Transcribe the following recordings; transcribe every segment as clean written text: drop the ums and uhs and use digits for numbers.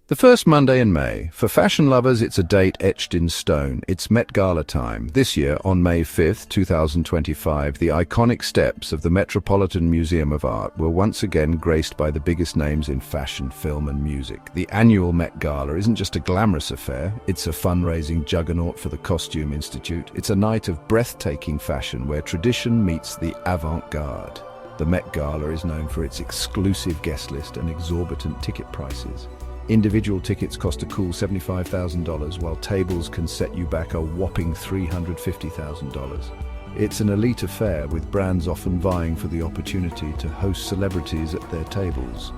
The first Monday in May. For fashion lovers, it's a date etched in stone. It's Met Gala time. This year, on May 5th, 2025, the iconic steps of the Metropolitan Museum of Art were once again graced by the biggest names in fashion, film and music. The annual Met Gala isn't just a glamorous affair, it's a fundraising juggernaut for the Costume Institute. It's a night of breathtaking fashion where tradition meets the avant-garde. The Met Gala is known for its exclusive guest list and exorbitant ticket prices. Individual tickets cost a cool $75,000, while tables can set you back a whopping $350,000. It's an elite affair, with brands often vying for the opportunity to host celebrities at their tables.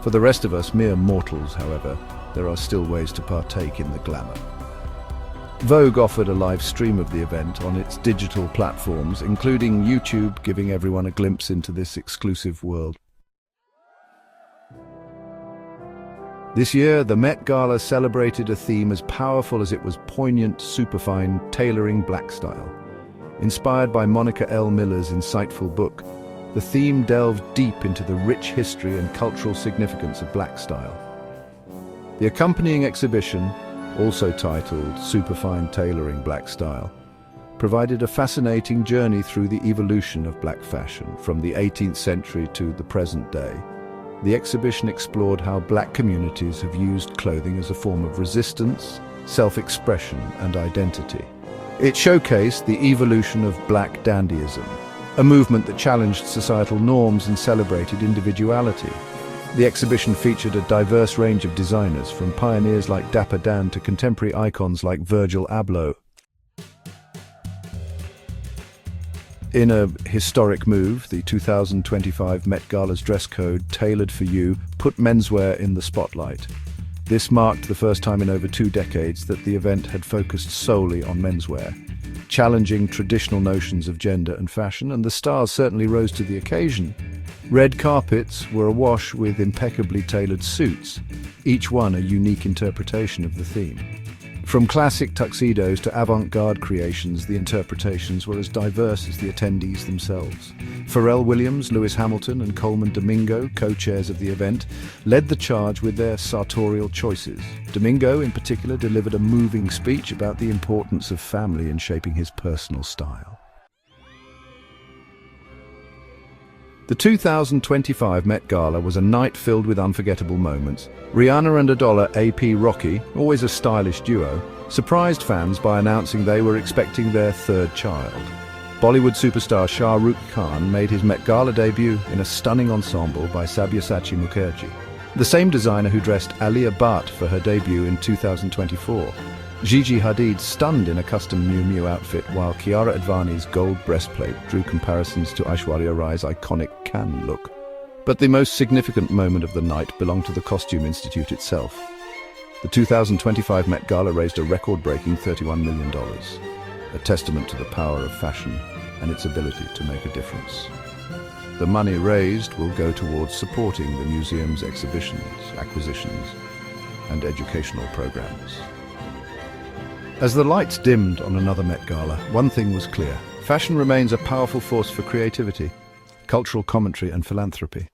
For the rest of us mere mortals, however, there are still ways to partake in the glamour. Vogue offered a live stream of the event on its digital platforms, including YouTube, giving everyone a glimpse into this exclusive world. This year, the Met Gala celebrated a theme as powerful as it was poignant, superfine, tailoring black style. Inspired by Monica L. Miller's insightful book, the theme delved deep into the rich history and cultural significance of black style. The accompanying exhibition, also titled Superfine Tailoring Black Style, provided a fascinating journey through the evolution of black fashion from the 18th century to the present day. The exhibition explored how black communities have used clothing as a form of resistance, self-expression, and identity. It showcased the evolution of black dandyism, a movement that challenged societal norms and celebrated individuality. The exhibition featured a diverse range of designers, from pioneers like Dapper Dan to contemporary icons like Virgil Abloh. In a historic move, the 2025 Met Gala's dress code, Tailored for You, put menswear in the spotlight. This marked the first time in over 2 decades that the event had focused solely on menswear, challenging traditional notions of gender and fashion, and the stars certainly rose to the occasion. Red carpets were awash with impeccably tailored suits, each one a unique interpretation of the theme. From classic tuxedos to avant-garde creations, the interpretations were as diverse as the attendees themselves. Pharrell Williams, Lewis Hamilton and Coleman Domingo, co-chairs of the event, led the charge with their sartorial choices. Domingo, in particular, delivered a moving speech about the importance of family in shaping his personal style. The 2025 Met Gala was a night filled with unforgettable moments. Rihanna and Adola AP Rocky, always a stylish duo, surprised fans by announcing they were expecting their 3rd child. Bollywood superstar Shah Rukh Khan made his Met Gala debut in a stunning ensemble by Sabyasachi Mukherjee, the same designer who dressed Alia Bhatt for her debut in 2024. Gigi Hadid stunned in a custom Miu Miu outfit, while Kiara Advani's gold breastplate drew comparisons to Aishwarya Rai's iconic Cannes look. But the most significant moment of the night belonged to the Costume Institute itself. The 2025 Met Gala raised a record-breaking $31 million, a testament to the power of fashion and its ability to make a difference. The money raised will go towards supporting the museum's exhibitions, acquisitions, and educational programs. As the lights dimmed on another Met Gala, one thing was clear: fashion remains a powerful force for creativity, cultural commentary and philanthropy.